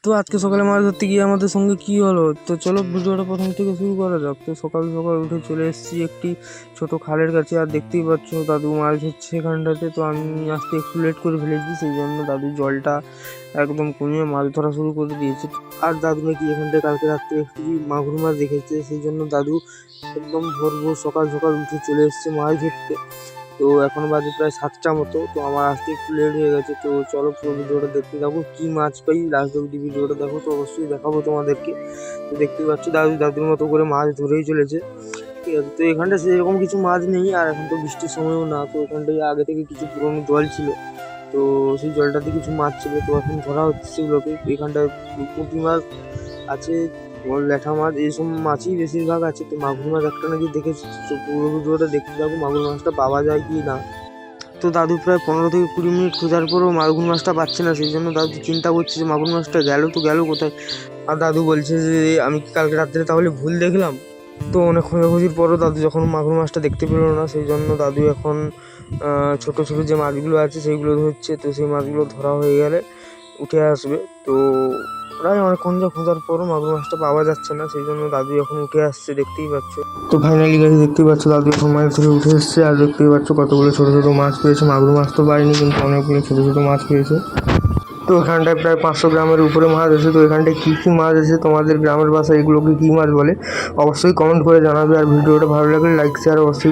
তো আজকে সকালে মাছ ধরতে গিয়ে আমাদের সঙ্গে কি হলো, তো চলো ভিডিওটা প্রথম থেকে শুরু করা যাক। তো সকাল সকাল উঠে চলে এসেছি একটি ছোট খালের কাছে, আর দেখতেই পাচ্ছ দাদু মাছ ধরছে এখানটাতে। তো আমি আসতে একটু লেট করে ফেলেছি, সেই জন্য দাদু জলটা একদম কমিয়ে মাছ ধরা শুরু করে দিয়েছে। আর দাদু নাকি এখানটায় কালকে রাত্রে একটি মাগুর মাছ দেখেছে, সেই জন্য দাদু একদম ভোর ভোর সকাল সকাল উঠে চলে এসছে মাছ ধরতে। তো এখন বাজে প্রায় 7টা মতো, তো আমার আসতে একটু লেট হয়ে গেছে। তো চলো পুরো ভিডিওটা দেখতে থাকো, কি মাছ পাই লাস্ট অব্দি ভিডিওটা দেখো, তো অবশ্যই দেখাবো তোমাদেরকে। তো দেখতেই পাচ্ছ দাদুর মতো করে মাছ ধরেই চলেছে, ঠিক আছে। তো এখানটা সেরকম কিছু মাছ নেই, আর এখন তো বৃষ্টির সময়ও না, তো এখানটায় আগে থেকে কিছু পুরনো জল ছিল, তো সেই জলটাতে কিছু মাছ ছিল, তো এখন ধরা হচ্ছে সেগুলোকে। এখানটায় পুঁটি মাছ আছে, ল্যাঠা মাছ, এইসব মাছই বেশিরভাগ আছে। তো মাগুর মাছ একটা নাকি দেখেছি, তো পুরো ভিডিওটা দেখতে থাকো মাগুর মাছটা পাওয়া যায় কি না। তো দাদু প্রায় 15 থেকে 20 মিনিট খোঁজার পরেও মাগুর মাছটা পাচ্ছে না, সেই জন্য দাদু চিন্তা করছে যে মাগুর মাছটা গেল তো গেল কোথায়। আর দাদু বলছে যে আমি কি কালকে রাত্রে তাহলে ভুল দেখলাম। তো অনেক খোঁজাখুঁজির পরও দাদু যখন মাগুর মাছটা দেখতে পেলো না, সেই জন্য দাদু এখন ছোট ছোট যে মাছগুলো আছে সেইগুলো ধরছে। তো সেই মাছগুলো ধরা হয়ে গেলে উঠে আসবে। তো প্রায় অনেকক্ষণ খোঁজার পরও মাগুর মাছটা পাওয়া যাচ্ছে না, সেই জন্য দাদু এখন উঠে আসছে, দেখতেই পাচ্ছ। তো ফাইনালি গাইস দেখতেই পাচ্ছ দাদু এখন মাছ ধরে উঠে এসছে, আর দেখতেই পাচ্ছ কতগুলো ছোট ছোট মাছ পেয়েছে। মাগুর মাছ তো পায়নি, কিন্তু অনেকগুলো ছোট ছোট মাছ পেয়েছে। তো এখানটায় প্রায় 500 গ্রামের উপরে মাছ আছে। তো এখানটায় কী কী মাছ আছে, তোমাদের গ্রামের ভাষায় এগুলোকে কী মাছ বলে অবশ্যই কমেন্ট করে জানাবে। আর ভিডিওটা ভালো লাগলে লাইক শেয়ার অবশ্যই